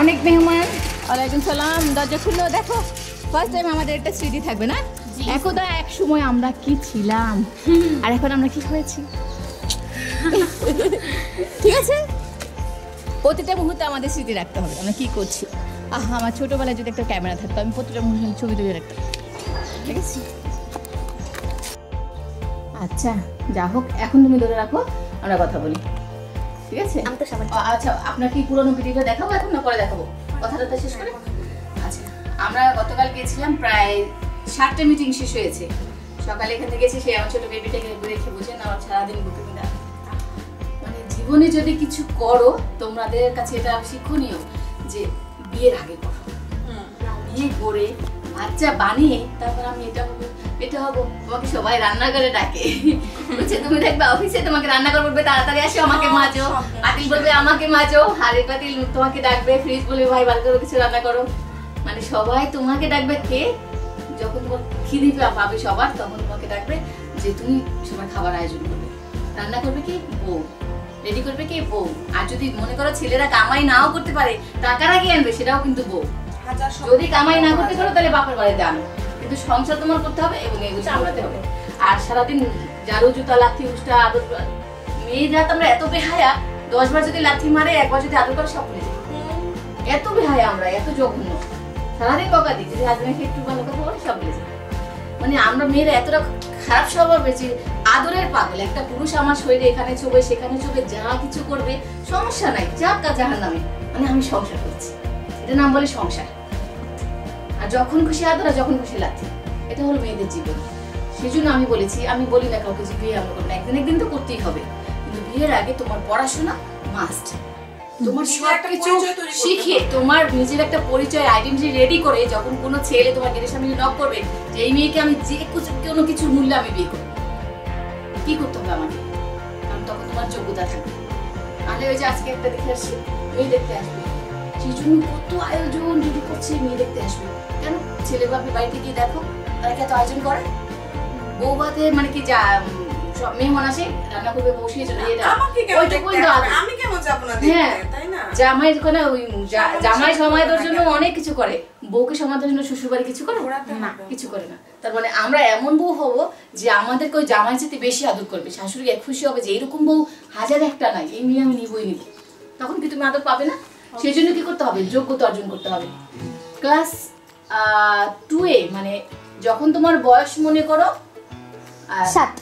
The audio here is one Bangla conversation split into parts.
অনেক মেহমান। ওয়ালাইকুম সালাম। দরজা খুললো, দেখো ফার্স্ট টাইম আমাদের একটা স্মৃতি থাকবে না? একদা এক সময় আমরা কি ছিলাম আর এখন আমরা কি হয়েছি। ঠিক আছে, প্রতিটা মুহূর্তে আমাদের স্মৃতি রাখতে হবে আমরা কি করছি। আমার ছোটবেলায় যদি একটা ক্যামেরা থাকতো আমি প্রতিটা মুহূর্তে ছবি তুলে রাখতাম। ঠিক আছে, আচ্ছা যা হোক, এখন তুমি ধরে রাখো, আমরা কথা বলি। ঠিক আছে, আচ্ছা আপনার কি পুরোনো ভিডিওটা দেখাবো এখন না পরে দেখাবো? কথাটা তো শেষ করে। আচ্ছা, আমরা গতকাল গেছিলাম, প্রায় 7টে মিটিং শেষ হয়েছে। সকালে এখান থেকে গেছি, সেই আমার ছোট বেবিটাকে রেখে বুঝেন আমার সারাদিন বুকে মিলা। মানে জীবনে যদি কিছু করো তোমাদের কাছে এটা শিক্ষণীয় যে বিয়ের আগে করো। বিয়ে করে বাচ্চা বানিয়ে তারপর আমি এটা হবো তোমাকে সবাই রান্না করে ডাকে। বলছে তুমি দেখবে অফিসে তোমাকে রান্না করে বলবে তাড়াতাড়ি আসো আমাকে মাজো, পাতিল বলবে আমাকে মাজো, হাড়ি পাতিল তোমাকে ডাকবে, ফ্রিজ বলবে ভাই বার করে কিছু রান্না করো। মানে সবাই তোমাকে ডাকবে কে? যখন তোমার খিদে পাবে সবার তখন তোমাকে ডাকবে যে তুমি সবার খাবার আয়োজন করবে। রান্না করবে কি? বউ। রেডি করবে কি? বউ। আর যদি মনে করো ছেলেরা কামাই নাও করতে পারে, টাকাটা কি আনবে? সেটাও কিন্তু বউ। যদি কামাই না করতে পারো তাহলে বাপের বাড়িতে আনো, কিন্তু সংসার তোমার করতে হবে এবং এগুলো সামলাতে হবে। আর সারাদিন ঝাড়ু জুতা লাথি উষ্টা আদর, মেয়েরা তো আমরা এত বেহায়া, 10 বার যদি লাথি মারে একবার যদি আদর করে সব ভুলে যায়। এত বেহায়া আমরা, এত জঘন্য, সারাদিন বকা দিই, যদি হাজবেন্ডকে একটু ভালো কথা বলে সব ভুলে যায়। মানে আমরা মেয়েরা এতটা খারাপ স্বভাব হয়েছে, আদরের পাগল। একটা পুরুষ আমার শরীরে এখানে চোবে সেখানে চোবে, যা কিছু করবে সমস্যা নাই, যাক জাহার নামে, মানে আমি সংসার করছি, এটা নাম বলে সংসার। আর যখন খুশি আদর, যখন খুশি লাথি, এটা হলো মেয়েদের জীবন। সেই জন্য আমি বলেছি, আমি বলি না কাউকে যে বিয়ে আমরা করবো না, একদিন তো করতেই হবে, কিন্তু বিয়ের আগে তোমার পড়াশোনা মাস্ট। তোমার সবকিছু শিখে তোমার নিজের একটা পরিচয় আইডেন্টিটি রেডি করে যখন কোনো ছেলে তোমার গেটের সামনে নক করবে যে এই মেয়েকে আমি যে কোনো কিছুর মূল্যে আমি বিয়ে করবো, কি করতে হবে আমাকে? কারণ তখন তোমার যোগ্যতা থাকবে। তাহলে ওই যে আজকে একটা দেখে আসছি, মেয়ে দেখতে আসবে, সেই জন্য কত আয়োজন যদি করছে, মেয়ে দেখতে আসবে কেন? ছেলে বাপের বাড়িতে গিয়ে দেখো তারা কি এত আয়োজন করে? বউ ভাতে মানে কি যা সব মেহমান আসে রান্না করবে, বসিয়ে চলে আমি কেমন যাবো না? হ্যাঁ, জামাই ওখানে ওই জামাই সময় দেওয়ার জন্য অনেক কিছু করে, বউকে সময় দেওয়ার জন্য শ্বশুর বাড়ি কিছু করে না, কিছু করে না। তার মানে আমরা এমন বউ হবো যে আমাদেরকে ওই জামাই যেতে বেশি আদর করবে, শাশুড়ি খুশি হবে যে এরকম বউ হাজার একটা নাই, এই মেয়ে আমি নিবই নিব। তখন কি তুমি আদর পাবে না? সেই জন্য কি করতে হবে? যোগ্যতা অর্জন করতে হবে। ক্লাস 2-এ মানে যখন তোমার বয়স মনে করো 7,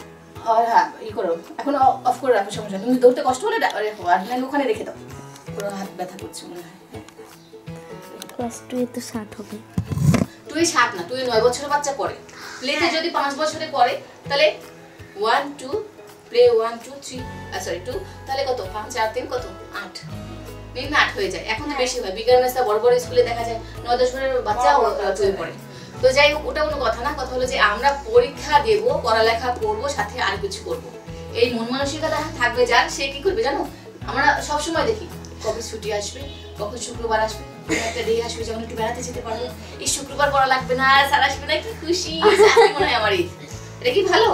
হ্যাঁ ই করো, এখন অফ করে রাখো, সমস্যা। তুমি দৌড়তে কষ্ট হলে ওখানে রেখে দাও, পুরো হাত ব্যথা করছে মনে হয়। ক্লাস 2-এ তো 7 হবে। 2-এ 7 না, 2-এ 9 বছরের বাচ্চা পড়ে। প্লেতে যদি 5 বছরে পড়ে তাহলে 1 2 প্লে 1 2 3 সরি 2, তাহলে কত? 5 4 3 কত? 8। মেবি 8 হয়ে যায়। এখন তো বেশি হয়, বিজ্ঞানস্তা বড় বড় স্কুলে দেখা যায় 9-10 বছরের বাচ্চা 2-এ পড়ে। তো যাই হোক, ওটা কোনো কথা না। কথা হলো যে আমরা পরীক্ষা দেব, পড়ালেখা করব, সাথে আর কিছু করব, এই মন মানসিকতা থাকবে যার, সে কি করবে জানো? আমরা সব সময় দেখি কবে ছুটি আসবে, কখন শুক্রবার আসবে, একটা ডে আসবে যখন একটু বেড়াতে যেতে পারবো, এই শুক্রবার পড়া লাগবে না, স্যার আসবে না, কি খুশি মনে হয় আমার। এটা কি ভালো?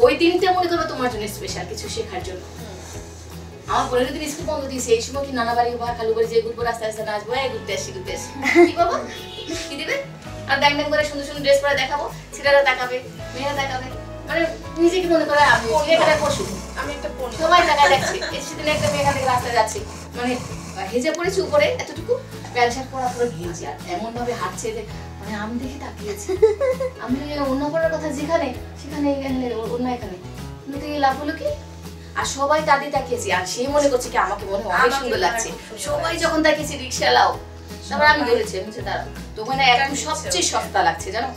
ওই দিনটা মনে করবো তোমার জন্য স্পেশাল কিছু শেখার জন্য। আমার 15 দিন স্কুল বন্ধ দিয়েছে, এই সময় কি নানা বাড়ি বা খালু বাড়ি যে ঘুরবো, রাস্তায় রাস্তায় নাচবো, ঘুরতে আসি কি বাবা কি দেবে? আর ড্যাং ড্যাং করে সুন্দর সুন্দর ড্রেস পরে দেখাবো, ছেলেরা দেখাবে, মেয়েরা দেখাবে, মানে নিজেকে মনে করে আমি ছেলেরা পশু, আমি একটা পশু, সবাই টাকায় দেখছে। এই সেদিন একটা মেয়ে এখান থেকে রাস্তায় যাচ্ছে, মানে হেজে পড়েছে উপরে এতটুকু, প্যান্ট শার্ট পরা পুরো ঘিরেছি, আর এমন ভাবে হাঁটছে যে মানে আমি দেখে তাকিয়েছি। আমি অন্য করার কথা যেখানে সেখানে অন্য এখানে, কিন্তু লাভ হলো কি? আর সবাই তাদের তাকিয়েছি, আর সে মনে করছে কি আমাকে মনে হয় অনেক সুন্দর লাগছে। সবাই যখন তাকিয়েছি রিক্সাওয়ালাও, তারপর আমি বলেছি দাঁড়াও তোমার না একদম সবচেয়ে সস্তা লাগছে জানো।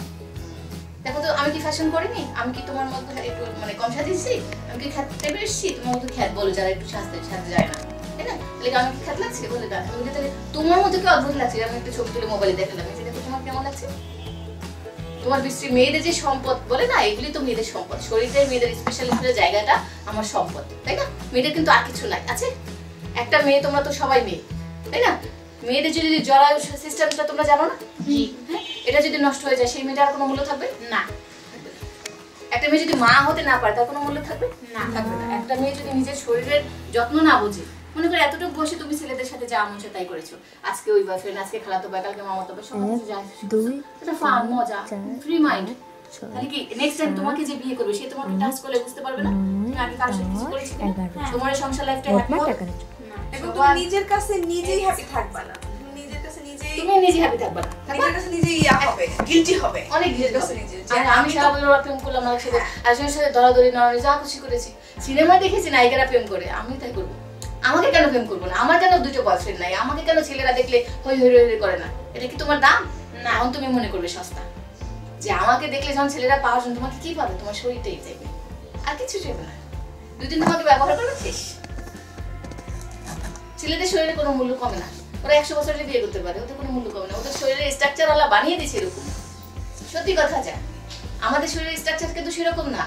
দেখো তো আমি কি ফ্যাশন করিনি, আমি কি তোমার মতো একটু মানে কম সাজিয়েছি, আমি কি খেতে পেরেছি তোমার মতো খ্যাত বলো যারা একটু সাজতে যায় না, তাই না? তাহলে আমার কি খ্যাত লাগছে? বলে না, তুমি তাহলে তোমার মতো কি অদ্ভুত লাগছে। আমি একটা ছবি তুলে মোবাইলে দেখালাম, দেখো তোমার কেমন লাগছে। তোমার বিশ্রী মেয়েদের যে সম্পদ বলে না, এগুলি তো মেয়েদের সম্পদ, শরীরের মেয়েদের স্পেশালিস্টের জায়গাটা আমার সম্পদ, তাই না? মেয়েদের কিন্তু আর কিছু নাই আছে। একটা মেয়ে, তোমরা তো সবাই মেয়ে, তাই না? মেয়েদের যদি জরায়ু সিস্টেমটা তোমরা জানো না, এটা যদি নষ্ট হয়ে যায় সেই মেয়েটার কোনো মূল্য থাকবে না। একটা মেয়ে যদি মা হতে না পারে তার কোনো মূল্য থাকবে না, থাকবে না। একটা মেয়ে যদি নিজের শরীরের যত্ন না বোঝে, মনে করে এতটুকু বসে তুমি ছেলেদের সাথে যা মন চায় তাই করেছো। আজকে ওই বয়ফ্রেন্ড, আজকে খালাতো ভাই, কালকে মামাতো ভাই, সব কিছু যায়। এটা ফান, মজা, ফ্রি মাইন্ড। তাহলে কি নেক্সট টাইম তোমাকে যে বিয়ে করবে সে তোমাকে টাচ করলে বুঝতে পারবে না তুমি আগে কার সাথে কিছু করেছো? তোমার সংসার লাইফটা হ্যাপি হবে এবং তুমি নিজের কাছে নিজেই হ্যাপি থাকবা না। নিজের কাছে নিজেই তুমি নিজে হ্যাপি থাকবা না, নিজের কাছে নিজেই হবে, গিলটি হবে, অনেক গিল্ট হবে। আমি সারা বছর প্রেম করলাম আমার সাথে, একজনের সাথে ধরাধরি না যা খুশি করেছি। সিনেমা দেখেছি নায়িকারা প্রেম করে, আমি তাই করবো? আমাকে কেন প্রেম করবো না? আমার কেন দুটো বয়ফ্রেন্ড নাই? আমাকে কেন ছেলেরা দেখলে হই হই হই করে না? এটা কি তোমার দাম না? এখন তুমি মনে করবে সস্তা যে আমাকে দেখলে যখন ছেলেরা পাওয়ার জন্য তোমাকে কি পাবে? তোমার শরীরটাই চাইবে, আর কিছু চাইবে না। দুদিন তোমাকে ব্যবহার করবে, শেষ। ছেলেদের শরীরে কোনো মূল্য কমে না, ওরা 100 বছরে বিয়ে করতে পারে, ওদের কোনো মূল্য কমে না। ওদের শরীরের স্ট্রাকচার আল্লাহ বানিয়ে দিয়েছে এরকম, সত্যি কথা যা। আমাদের শরীরের স্ট্রাকচার কিন্তু সেরকম না।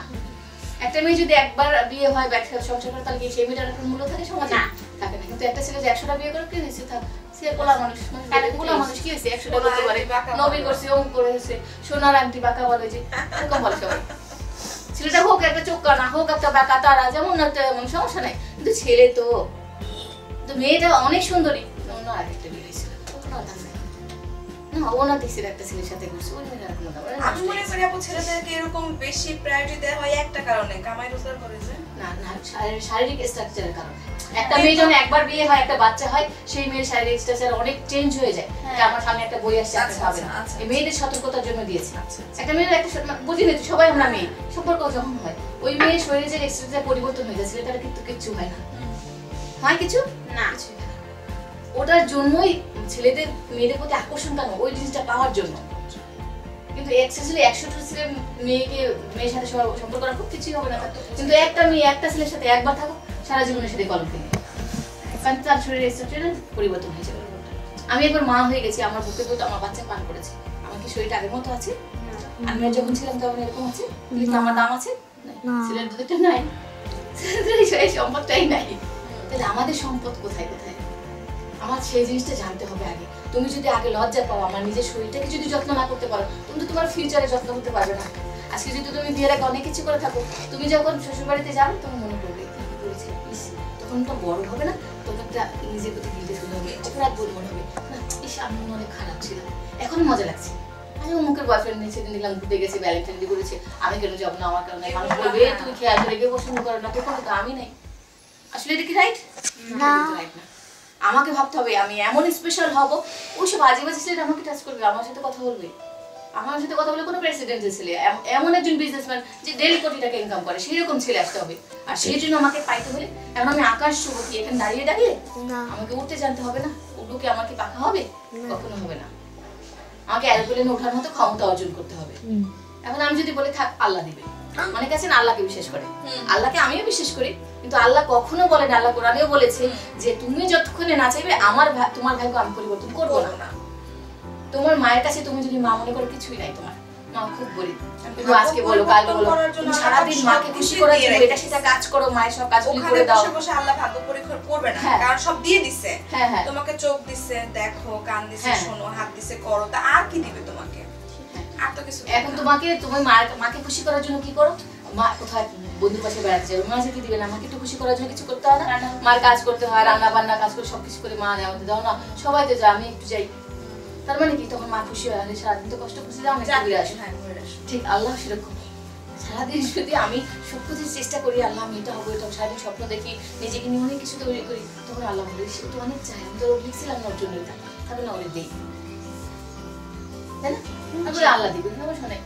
একটা মেয়ে যদি একবার বিয়ে হয় ব্যবসা সংসার করে, তাহলে কি সেই মেয়েটার কোনো মূল্য থাকে সমাজে? থাকে না। কিন্তু একটা ছেলে যে 100টা বিয়ে করে কি হয়েছে? সে কোলা মানুষ, কোলা মানুষ কি হয়েছে? 100টা করতে পারে, নবী করছে, অমুক করেছে, সোনার আংটি বাঁকা বলে যে, এরকম বলে সবাই। ছেলেটা হোক একটা চোখা না হোক একটা বাঁকা তারা, যেমন একটা এমন সমস্যা নাই। কিন্তু ছেলে তো মেয়েটা অনেক সুন্দরী, অন্য আরেকটা বিয়ে হয়েছিল, ওনা দেখছিল একটা ছেলের সাথে ঘুরছে, ওই মেয়েটা কোনো দাম। আমি মনে করি আপু ছেলেদেরকে এরকম বেশি প্রায়োরিটি দেওয়া হয় একটা কারণে, কামাই রোজগার করে যে। না না, শারীরিক স্ট্রাকচারের কারণে। একটা মেয়ে যখন একবার বিয়ে হয়, একটা বাচ্চা হয়, সেই মেয়ের শারীরিক স্ট্রাকচার অনেক চেঞ্জ হয়ে যায়। এটা আমার সামনে একটা বই আসছে, আপনি পাবেন। এই মেয়েদের সতর্কতার জন্য দিয়েছে। একটা মেয়ের একটা বুঝি না, সবাই আমরা মেয়ে, সম্পর্ক যখন হয় ওই মেয়ের শরীরে যে স্ট্রাকচার পরিবর্তন হয়ে যাচ্ছে, তার কিন্তু কিচ্ছু হয় না। হয় কিছু না, ওটার জন্যই ছেলেদের মেয়েদের প্রতি আকর্ষণ কেন? ওই জিনিসটা পাওয়ার জন্য। কিন্তু এক্সেসলি 100টা ছেলে মেয়ের সাথে সম্পর্ক করা খুব কিছুই হবে না। কিন্তু একটা মেয়ে একটা ছেলের সাথে একবার থাকো, সারা জীবনের সাথে কলম কিনে, কারণ তার শরীরের স্ট্রাকচার পরিবর্তন হয়ে যাবে। আমি একবার মা হয়ে গেছি, আমার বুকে দুধ আমার বাচ্চা পান করেছে। আমার কি শরীরটা আগের মতো আছে? আমি যখন ছিলাম তখন এরকম আছে? কিন্তু আমার দাম আছে? ছেলের দুধটা নাই, ছেলেদের সম্পদটাই নাই। তাহলে আমাদের সম্পদ কোথায় কোথায়? আমার সেই জিনিসটা জানতে হবে আগে। তুমি যদি আগে লজ্জা পাও, আমার নিজের শরীরটাকে যদি যত্ন না করতে পারো, তুমি তো তোমার ফিউচারে যত্ন করতে পারবে না। আজকে যদি তুমি বিয়ের আগে অনেক কিছু করে থাকো, তুমি যখন শ্বশুর বাড়িতে যাবে তখন মনে করবে কি করেছে, তখন তো বড় হবে না, তখন একটা নিজের প্রতি গিল্টি ফিল হবে, অপরাধ বোধ মনে হবে, না ইস আমি অনেক খারাপ ছিলাম। এখন মজা লাগছে, আমি অমুকের বয়ফ্রেন্ড নিয়ে সেদিন দেখলাম ঘুরতে গেছি, ভ্যালেন্টাইন ডে করেছে, আমি কেন যাবো না? আমার কারণে মানুষ বলবে তুমি খেয়াল রেখে পছন্দ করো না, তখন তো আমি নাই। আসলে এটা কি রাইট? না, রাইট না। আমাকে ভাবতে হবে আমি এমন স্পেশাল হব, ওইসব বাজে বাজে ছেলে আমাকে টাচ করবে, আমার সাথে কথা বলবে। আমার সাথে কথা বলে কোনো প্রেসিডেন্টের ছেলে, এমন একজন বিজনেসম্যান যে 1.5 কোটি টাকা ইনকাম করে, সেরকম ছেলে আসতে হবে। আর সেই জন্য আমাকে পাইতে হলে এখন আমি আকাশ শুভ কি এখানে দাঁড়িয়ে দাঁড়িয়ে আমাকে উঠতে জানতে হবে না? উঠুকে আমাকে পাকা হবে? কখনো হবে না। আমাকে এরোপ্লেনে ওঠার মতো ক্ষমতা অর্জন করতে হবে। এখন আমি যদি বলি থাক আল্লাহ দিবে, অনেক আছেন আল্লাহকে বিশ্বাস করে, আল্লাহকে আমিও বিশ্বাস করি, কিন্তু আল্লাহ কখনো বলেন, আল্লাহ কোরআনেও বলেছে যে তুমি যতক্ষণে না চাইবে তোমার ভাগ্য আমি পরিবর্তন করবো না। তোমার মায়ের কাছে তুমি যদি মা মনে করো কিছুই নাই, তোমার মা খুব গরিব, কিন্তু আজকে বলো কাল বলো তুমি সারাদিন মাকে খুশি করার জন্য এটা সেটা কাজ করো, মায়ের সব কাজগুলো করে দাও। ওখানে বসে আল্লাহ ভাগ্য পরীক্ষা করবে না, কারণ সব দিয়ে দিছে। তোমাকে চোখ দিছে, দেখো, কান দিছে, শোনো, হাত দিছে, করো, তা আর কি দিবে তোমাকে? আর তো কিছু। এখন তুমি মাকে খুশি করার জন্য কি করো? মা কোথায় বন্ধুর পাশে বেড়াতে যাবে, মা যেতে দিবে না, আমাকে একটু খুশি করার জন্য কিছু করতে হয় না? মার কাজ করতে হয়, রান্না বান্না কাজ করে সবকিছু করে মা আমাদের দাও না, সবাই তো যায়, আমি একটু যাই। তার মানে কি তখন মা খুশি হয়, সারাদিন তো কষ্ট খুশি যাও, ঘুরে আসো। ঠিক আল্লাহ সেরকম, সারাদিন যদি আমি সব কিছুর চেষ্টা করি, আল্লাহ আমি এটা হবো, এটা সারাদিন স্বপ্ন দেখি, নিজেকে নিয়ে অনেক কিছু তৈরি করি, তখন আল্লাহ বলে সে তো অনেক চাই, আমি তো লিখছিলাম ওর জন্য, এটা তাহলে না ওরে দিই, তাই না? আল্লাহ দিবে, সমস্যা নেই।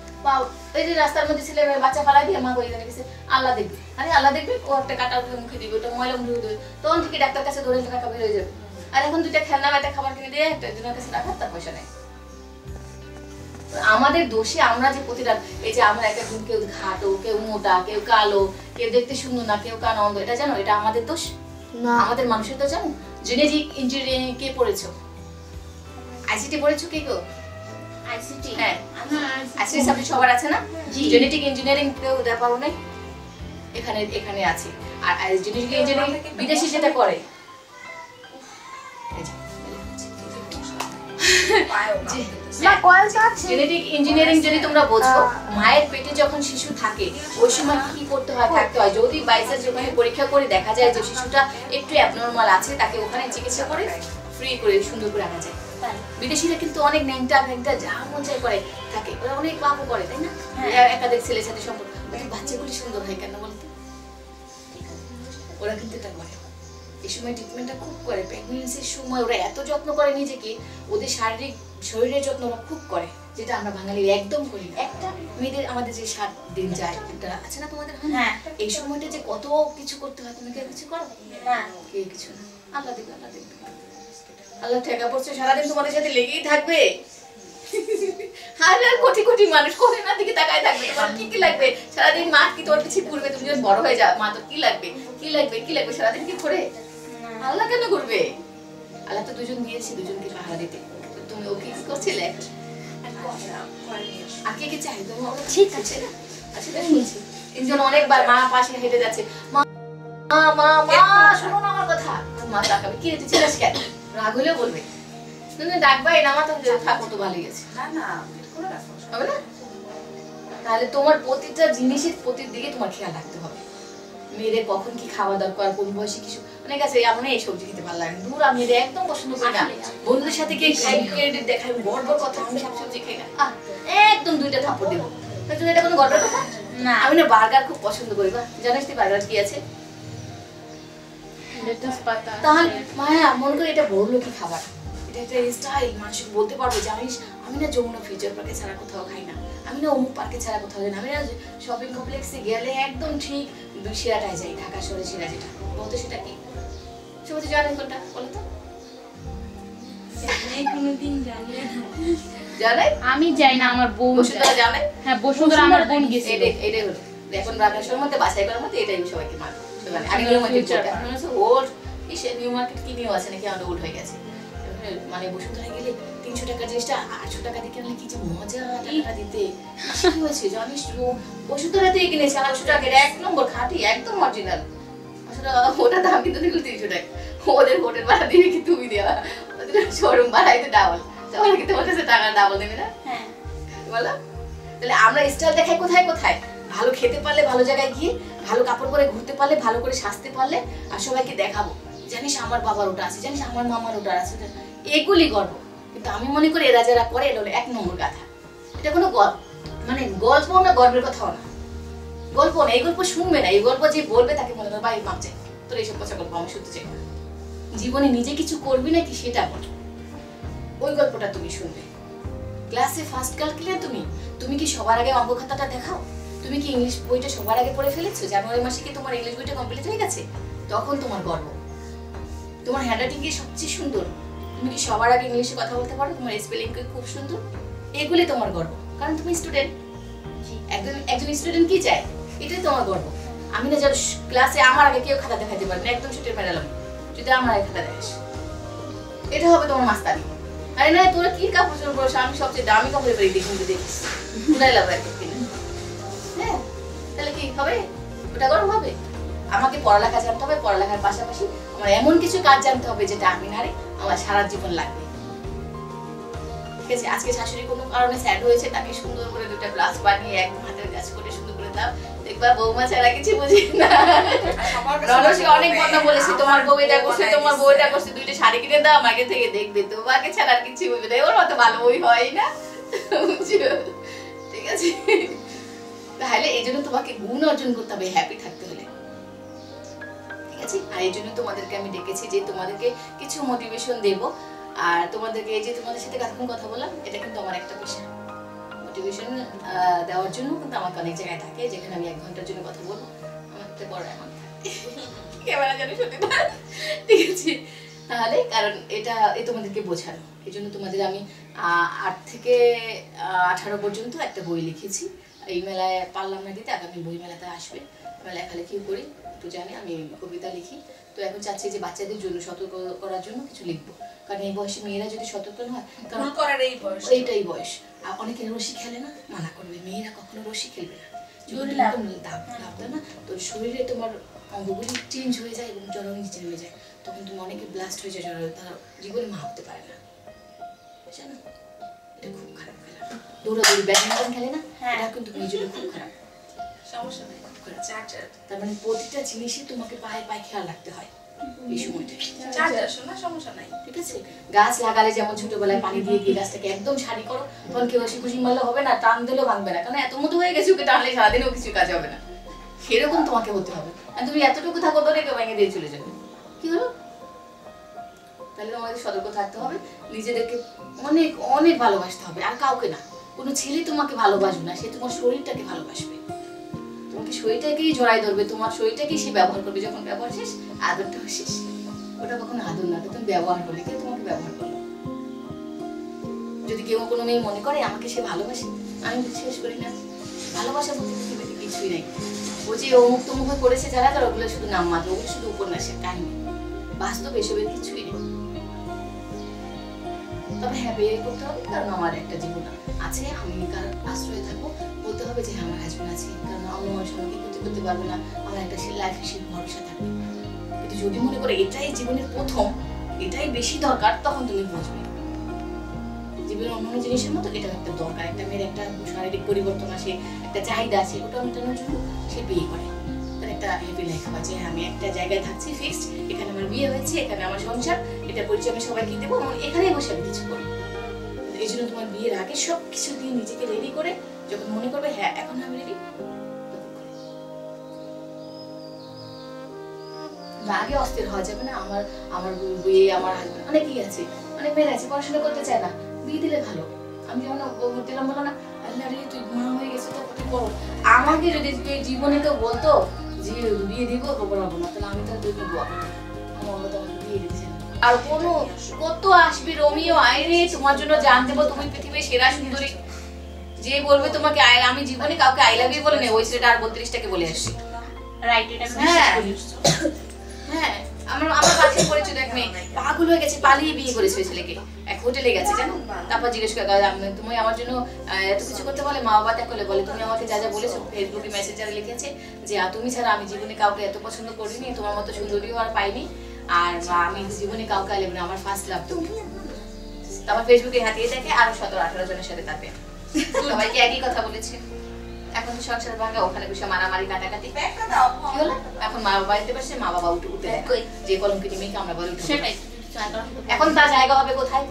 এই যে রাস্তার মধ্যে ছেলে বাচ্চা পালাই দিয়ে মা বলে গেছে আল্লাহ দেখবে, আরে আল্লাহ দেখবে, ও একটা কাটা মুখে দিবে, ওটা ময়লা মুখে দেবে, তখন থেকে ডাক্তার কাছে ধরে টাকা বের হয়ে যাবে। আর এখন 2টা খেলনা একটা খাবার কিনে দিয়ে একটা একজনের কাছে রাখার তার পয়সা নেই। আমাদের দোষে আমরা যে প্রতিটা এই যে আমরা একটা দিন কেউ ঘাটো, কেউ মোটা, কেউ কালো, কেউ দেখতে সুন্দর না, কেউ কান অন্ধ, এটা জানো? এটা আমাদের দোষ না, আমাদের মানুষের তো জানো। জেনেটিক ইঞ্জিনিয়ারিং কে পড়েছো? আইসিটি পড়েছো কে কেউ? আইসিটি, হ্যাঁ আইসিটি সাবজেক্ট সবার আছে না? জেনেটিক ইঞ্জিনিয়ারিং কেউ দেখাবো না, এখানে আছে। আর জেনেটিক ইঞ্জিনিয়ারিং বিদেশি যেটা করে জেনেটিক ইঞ্জিনিয়ারিং যদি তোমরা বোঝো, মায়ের পেটে যখন শিশু থাকে ওই সময় কি করতে হয় থাকতে হয়, যদি বাইসাস ওখানে পরীক্ষা করে দেখা যায় যে শিশুটা একটু অ্যাবনর্মাল আছে, তাকে ওখানে চিকিৎসা করে ফ্রি করে সুন্দর করে আনা যায়। বিদেশিরা কিন্তু অনেক ন্যাংটা ফ্যাংটা যা মন চাই করে থাকে, ওরা অনেক পাপও করে, তাই না? একাধিক ছেলের সাথে সম্পর্ক, বাচ্চাগুলি সুন্দর হয় কেন বলতো? ওরা কিন্তু এটা করে, এই সময় ট্রিটমেন্টটা খুব করে। প্রেগন্যান্সির সময় ওরা এত যত্ন করে নিজেকে, ওদের শরীরের যত্ন ওরা খুব করে, যেটা আমরা বাঙালি একদম করি না। একটা মেয়েদের আমাদের যে 7 দিন যায় একটা আছে না তোমাদের, হ্যাঁ, এই সময়টা যে কত কিছু করতে হয়, তুমি কি কিছু করো না? কে কিছু না, আল্লাহ দেখবে, আল্লাহ দেখবে, আল্লাহ ঠেকা পড়ছে সারাদিন তোমাদের সাথে লেগেই থাকবে। হাজার কোটি কোটি মানুষ করে না দিকে তাকায় থাকবে, তোমার কি কি লাগবে সারাদিন? মা কি তোমার কিছু করবে? তুমি যখন বড় হয়ে যাও, মা তো কি লাগবে কি লাগবে কি লাগবে সারাদিন কি করে? আল্লাহ কেন করবে? আল্লাহ তো দুজন দিয়েছি, দুজনকে পাহারা দিতে। তুমি ও কি করছিলে? আর কে কে চাই তুমি? ঠিক আছে না, আচ্ছা শুনছি তিনজন অনেকবার মা পাশে হেঁটে যাচ্ছে, মা মা মা শোনো না আমার কথা। মা তাকাবে, কি রে তুই ছিলাস কেন? রাগ হলেও বলবে, তুমি ডাকবাই না, মা তো থাকো তো ভালোই গেছে। না না হবে না? তাহলে তোমার প্রতিটা জিনিসের প্রতির দিকে তোমার খেয়াল রাখতে হবে। মেয়েদের কখন কি খাওয়া দরকার, কোন বয়সে কিছু, অনেক আছে আমার এই সবজি খেতে ভালো লাগে, দূর আমি একদম পছন্দ করি না। বন্ধুদের সাথে গিয়ে ক্রেডিট দেখাই বড় বড় কথা, আমি সব সবজি খাই না, একদম 2টা থাপ্পড় দেবো। এটা কোনো গর্বের কথা না। আমি না বার্গার খুব পছন্দ করি। বা জানিস তুই বার্গার কি আছে? তাহলে মায়া মনে করি এটা বড় লোকই খাবার, এটা একটা স্টাইল। মানুষ বলতে পারবে জানিস আমি না যমুনা ফিউচার পার্কে ছাড়া কোথাও খাই না, আমি না অমুক পার্কে ছাড়া কোথাও যাই না, আমি না শপিং কমপ্লেক্সে গেলে একদম ঠিক সেরাটায় যাই, ঢাকা শহরে সেরা যেটা বলতো সেটা কি? সবাই তো জানেন কোনটা বলো তো? জানে? আমি যাই না, আমার বোন জানে। হ্যাঁ বসুন্ধরা আমার বোন গেছে। এটাই হলো এখন রান্নার মধ্যে বাছাই করার মধ্যে এটাই সবাইকে মানে আগে নিউ মার্কেট ওর ইসে নিউ মার্কেট কি নিউ আছে নাকি আমাদের ওল্ড হয়ে গেছে। মানে বসুন্ধরায় গেলে 300 টাকার জিনিসটা 800 টাকা দিয়ে কিনলে কি যে মজা, টাকা দিতে কি হয়েছে জানিস? বসুন্ধরা থেকে কিনেছে 800 টাকার 1 নম্বর খাঁটি একদম অরিজিনাল। আসলে ওটা দাম কিন্তু দেখলো 300 টাকা, ওদের হোটেল ভাড়া দিবি কি তুমি দেওয়া, ওদের শোরুম ভাড়াই তো ডাবল, তাহলে কি তোমার কাছে টাকা ডাবল দেবে না? হ্যাঁ বলো। তাহলে আমরা স্টাইল দেখাই কোথায় কোথায়? ভালো খেতে পারলে, ভালো জায়গায় গিয়ে ভালো কাপড় পরে ঘুরতে পারলে, ভালো করে সাজতে পারলে, আর সবাইকে দেখাবো জানিস আমার বাবার ওটা আছে, জানিস আমার মামার ওটা আছে, এগুলি গর্ব। কিন্তু আমি মনে করি এরা যারা করে এটা হলো 1 নম্বর গাথা। এটা কোনো মানে গল্প না, গর্বের কথাও না, গল্প না। এই গল্প শুনবে না, এই গল্প যে বলবে তাকে মনে করবে ভাই মাপ চাই, তোর এইসব পচা গল্প আমি শুনতে চাই না। জীবনে নিজে কিছু করবি নাকি সেটা বল, ওই গল্পটা তুমি শুনবে। ক্লাসে ফার্স্ট গার্ল কিলে তুমি কি সবার আগে অঙ্ক খাতাটা দেখাও? তুমি কি ইংলিশ বইটা সবার আগে পড়ে ফেলেছো? জানুয়ারি মাসে কি তোমার ইংলিশ বইটা কমপ্লিট হয়ে গেছে? তখন তোমার গর্ব। তোমার হ্যান্ডরাইটিং কি সবচেয়ে সুন্দর? তুমি কি সবার আগে ইংলিশে কথা বলতে পারো? তোমার স্পেলিং কি খুব সুন্দর? এগুলি তোমার গর্ব, কারণ তুমি স্টুডেন্ট। একজন স্টুডেন্ট কি চায়? এটাই তোমার গর্ব। আমি না যার ক্লাসে আমার আগে কেউ খাতা দেখাতে পারে না, একদম ছুটে মেডালাম, যদি আমার আগে খাতা দেখাস, এটা হবে তোমার মাস্তানি। আরে না তোরা কি কাপড় চোপড় পরছ, আমি সবচেয়ে দামি কাপড় পরে দেখি, কিন্তু দেখিস পুরাই লাভ রাখে কিনা। হ্যাঁ তাহলে কি হবে? ওটা গর্ব হবে? আমাকে পড়ালেখা জানতে হবে, পড়ালেখার পাশাপাশি আমার এমন কিছু কাজ জানতে হবে যেটা আমি নারে আমার সারা জীবন লাগবে। ঠিক আছে? আজকে শাশুড়ি কোনো কারণে স্যাড হয়েছে, তাকে সুন্দর করে 2টা গ্লাস বানিয়ে একদম হাতের কাজ করে সুন্দর করে দাও, দেখবা বৌমা ছাড়া কিছু বুঝি না। রনসি অনেক কথা বলেছে, তোমার বউ এটা করছে, তোমার বউ এটা করছে, 2টা শাড়ি কিনে দাও আমাকে থেকে, দেখবে তোমাকে ছাড়া আর কিছু বুঝবে না। ওর মতো ভালো বই হয় না, বুঝছো? ঠিক আছে? তাহলে এই জন্য তোমাকে গুণ অর্জন করতে হবে হ্যাপি থাকতে হলে। ঠিক আছে? আর এই জন্য তোমাদেরকে আমি ডেকেছি যে তোমাদেরকে কিছু মোটিভেশন দেব, আর তোমাদেরকে এই যে তোমাদের সাথে এখন কথা বললাম, এটা কিন্তু আমার একটা পেশা। মোটিভেশন দেওয়ার জন্য কিন্তু আমাকে অনেক জায়গায় থাকে যেখানে আমি 1 ঘন্টার জন্য কথা বলবো, আমার একটা বড় অ্যামাউন্ট থাকে, ক্যামেরা জানি সত্যি না। ঠিক আছে? তাহলে কারণ এটা তোমাদেরকে বোঝানো, এই জন্য তোমাদের আমি 8 থেকে 18 পর্যন্ত একটা বই লিখেছি। এই মেলায় পারলাম না দিতে, আগামী বই মেলাতে আসবে, আমি লেখালেখিও করি, একটু জানি, আমি কবিতা লিখি। তো এখন চাচ্ছি যে বাচ্চাদের জন্য সতর্ক করার জন্য কিছু লিখবো, কারণ এই বয়সে মেয়েরা যদি সতর্ক না হয়, কারণ এইটাই বয়স। আর অনেকে রশি খেলে না, মানা করবে, মেয়েরা কখনো রশি খেলবে না, না তোর শরীরে তোমার অঙ্গগুলি চেঞ্জ হয়ে যায় এবং জ্বর নিচে নেমে যায়, তখন তুমি অনেকে ব্লাস্ট হয়ে যায়, জ্বর, তারা জীবনে মা হতে পারে না। জানো এটা খুব খারাপ খেলা, দৌড়াদৌড়ি ব্যাডমিন্টন খেলে না, এটা কিন্তু নিজের খুব খারাপ। সমস্যা নেই, তার মানে প্রতিটা জিনিসই তোমাকে পায়ে পায়ে খেয়াল রাখতে হয় এই সময়টা। সমস্যা নাই, ঠিক আছে? গাছ লাগালে যেমন ছোটবেলায় পানি দিয়ে দিয়ে গাছটাকে একদম সারি করো, তখন কেউ এসে খুশি মারলে হবে না, টান দিলেও ভাঙবে না, কারণ এত মতো হয়ে গেছে ওকে টানলে সারাদিনও কিছু কাজ হবে না। সেরকম তোমাকে হতে হবে, আর তুমি এতটুকু থাকো তো রেখে ভেঙে দিয়ে চলে যাবে, কি হলো? তাহলে তোমাদের সতর্ক থাকতে হবে, নিজেদেরকে অনেক অনেক ভালোবাসতে হবে, আর কাউকে না। কোনো ছেলে তোমাকে ভালোবাসবে না, সে তোমার শরীরটাকে ভালোবাসবে, তোমাকে শরীরটাকেই জড়াই ধরবে, তোমার শরীরটাকেই সে ব্যবহার করবে। যখন ব্যবহার শেষ, আদরটা শেষ। ওটা কখনো আদর না, তুমি ব্যবহার করলে, কেউ তোমাকে ব্যবহার করলো। যদি কেউ কোনো মেয়ে মনে করে আমাকে সে ভালোবাসে, আমি বিশ্বাস করি না। ভালোবাসা বলতে পৃথিবীতে কিছুই নেই। ও যে অমুক তমুক করেছে যারা তারা, ওগুলো শুধু নাম মাত্র, ওগুলো শুধু উপন্যাসের কাহিনী, বাস্তব এসবের কিছুই নেই। তবে হ্যাঁ, বিয়ে করতে হবে, কারণ আমার একটা জীবন আছে, আমি কার আশ্রয়ে থাকবো, বলতে হবে যে আমার হাজবেন্ড আছে, কারণ অন্য মানুষ আমাকে ক্ষতি করতে পারবে না, আমার একটা লাইফে সে ভরসা থাকবে। কিন্তু যদি মনে করে এটাই জীবনের প্রথম, এটাই বেশি দরকার, তখন তুমি বুঝবে জীবনের অন্যান্য জিনিসের মতো এটাও একটা দরকার। একটা মেয়ের একটা শারীরিক পরিবর্তন আসে, একটা চাহিদা আছে, ওটা মেটানোর জন্য সে বিয়ে করে। তার একটা হ্যাপি লাইফ হয় যে আমি একটা জায়গায় থাকছি ফিক্সড, এখানে আমার বিয়ে হয়েছে, এখানে আমার সংসার, এটা পরিচয় আমি সবাইকে দেবো, এবং এখানেই বসে আমি কিছু করবো। এই জন্য তোমার বিয়ের আগে সব কিছু দিয়ে নিজেকে রেডি করে, যখন মনে করবে হ্যাঁ এখন আমি রেডি, আগে অস্থির হওয়া যাবে না। আমার বিয়ে, আমার হাজবেন্ড, অনেকেই আছে, অনেক মেয়েরা আছে পড়াশোনা করতে চায় না, বিয়ে দিলে ভালো। আমি যেমন দিলাম, বলো না আল্লাহ রে তুই মা হয়ে গেছে তো তুই করো। আমাকে যদি জীবনে কেউ বলতো যে বিয়ে দিব বলবো না, তাহলে আমি তো তুই বলবো আমার তো আমাকে বিয়ে দিচ্ছে না। আর কোনো কত আসবি রোমিও আইরে তোমার জন্য জান দেবো, তুমি পৃথিবীর সেরা সুন্দরী, যে বলবে তোমাকে আমি জীবনে কাউকে আই লাভ ইউ বলে নেই, ওই ছেলেটা আর 32টাকে বলে আসছি। রাইট, এটা হ্যাঁ, আমার কাছে পরিচিত এক মেয়ে পাগল হয়ে গেছে, পালিয়ে বিয়ে করেছে ওই ছেলেকে, এক হোটেলে গেছে জানো। তারপর জিজ্ঞেস করে তুমি আমার জন্য এত কিছু করতে বলে, মা বাবা ত্যাগ করলে বলে তুমি আমাকে যা যা বলেছো, ফেসবুকে মেসেঞ্জারে লিখেছে যে তুমি ছাড়া আমি জীবনে কাউকে এত পছন্দ করিনি, তোমার মতো সুন্দরীও আর পাইনি, আর আমি জীবনে কাউকে আইলে না, আমার ফার্স্ট লাভ তুমি। তারপর ফেসবুকে হাতিয়ে দেখে আরো 17-18 জনের সাথে তাকে সবাইকে একই কথা বলেছে। এখন তো সংসার ভাঙা, ওখানে বসে মারামারি কাটাকাটি, কি হলো? এখন মা বাবা দিতে পারছে, মা বাবা উঠে যে কলঙ্কিনী মেয়েকে আমরা বলি সেটাই। এখন তার জায়গা হবে কোথায়?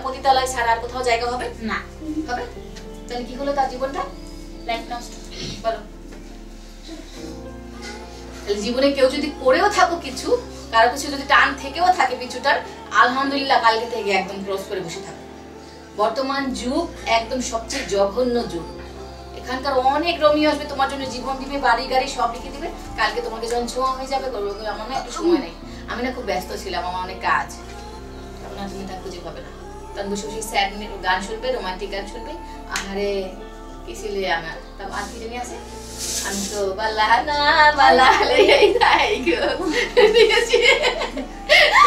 পতিতালয় ছাড়া আর কোথাও জায়গা হবে না, হবে? তাহলে কি হলো তার জীবনটা? লাইফ নষ্ট। বলো, তাহলে জীবনে কেউ যদি করেও থাকো কিছু, কারো কিছু যদি টান থেকেও থাকে পিছুটার, আলহামদুলিল্লাহ কালকে থেকে একদম ক্রস করে বসে থাকো। বর্তমান যুগ একদম সবচেয়ে জঘন্য যুগ। এখানকার অনেক রোমিও আসবে, তোমার জন্য জীবন দিবে, বাড়ি গাড়ি সব লিখে দিবে, কালকে তোমাকে যখন ছোঁয়া হয়ে যাবে করবে আমার না একটু সময় নেই, আমি না খুব ব্যস্ত ছিলাম, আমার অনেক কাজ, তখন আর তুমি তা খুঁজে পাবে না। তখন বসে বসে স্যাড গান শুনবে, রোমান্টিক গান শুনবে, আহারে কি ছিলে আমার, তারপর আর কি জানি আছে, আমি তো বালা না বালা লে তাই গো, ঠিক আছে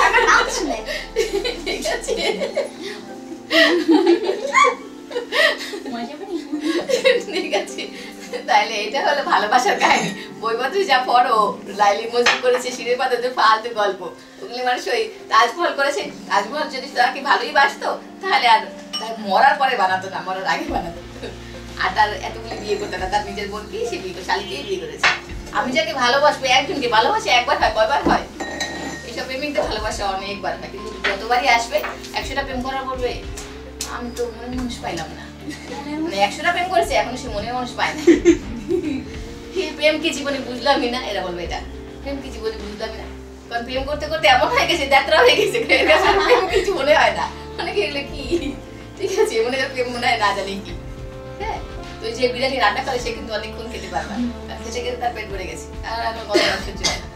আমার নাম শুনে, ঠিক আছে ঠিক আছে। তাইলে এটা হলো ভালোবাসার কাহিনী। বইপত্র যা পড়ো, লাইলি মজনু করেছে, শিরের পাতাতে ফালতু গল্প, ওগুলি মানুষ ওই তাজমহল করেছে, তাজমহল যদি তাকে ভালোই বাসতো তাহলে আর মরার পরে বানাতো না, মরার আগে বানাতো। আর তার এতগুলি বিয়ে করতো না, তার নিজের বোনকেই সে বিয়ে করে, শালিকেই বিয়ে করেছে। আমি যাকে ভালোবাসবো, একজনকে ভালোবাসে একবার হয়, কয়বার হয়? এইসব প্রেমিকদের ভালোবাসা অনেকবার হয়, কিন্তু যতবারই আসবে 100টা প্রেম করার পড়বে, আমি তো মনে মানুষ পাইলাম না, মানে 100টা প্রেম করেছে এখনো সে মনে মানুষ পায় না। প্রেম কি জীবনে বুঝলামই না, এরা বলবে এটা প্রেম কি জীবনে বুঝলামই না, কারণ প্রেম করতে করতে এমন হয়ে গেছে, যাত্রা হয়ে গেছে, প্রেম কিছু মনে হয় না, অনেকে এগুলো কি ঠিক আছে মনে হয় প্রেম মনে হয় না জানি কি। হ্যাঁ, তো যে বিরিয়ানি রান্না করে সে কিন্তু অনেকক্ষণ খেতে পারবে, খেতে খেতে তার পেট ভরে গেছে, আর আমার মনে সহ্য হয় না।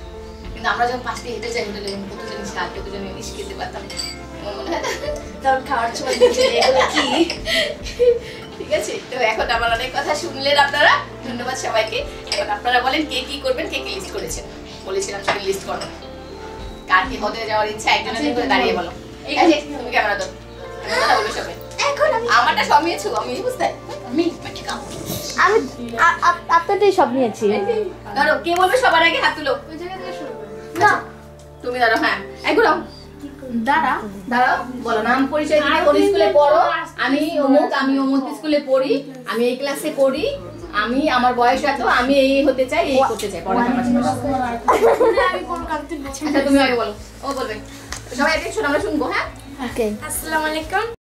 কিন্তু আমরা যখন 5টি হেঁটে যাই হোটেলে, কত জন স্বাদ, কত জন ইলিশ খেতে পারতাম, মনে হয় না তখন খাওয়ার সময় কি। ঠিক আছে, তো এখন আমার অনেক কথা শুনলেন আপনারা, ধন্যবাদ সবাইকে। এখন আপনারা বলেন কে কি করবেন, কে কি লিস্ট করেছেন। বলেছিলাম সবাই লিস্ট করো, কার কি হতে যাওয়ার ইচ্ছা একজনের করে দাঁড়িয়ে বলো। এই যে তুমি ক্যামেরা দাও, কথা বলবে সবাই। এখন আমারটা সব নিয়েছো, আমি বুঝতে আমি আপনারটাই সব নিয়েছি। ধরো, কে বলবে সবার আগে হাত তুলো, ওই জায়গা থেকে শুরু করো না, তুমি ধরো। হ্যাঁ, এই ঘুরাও, দাঁড়াও বলো নাম পরিচয় দিয়ে কোন স্কুলে পড়ো? আমি অমুক স্কুলে পড়ি, আমি এই ক্লাসে পড়ি, আমি আমার বয়স এত, আমি এই হতে চাই, এই করতে চাই। আচ্ছা তুমি আগে বলো। ও বলবে। সবাই অ্যাটেনশন, আমরা শুনবো। হ্যাঁ, ওকে। আসসালামু আলাইকুম।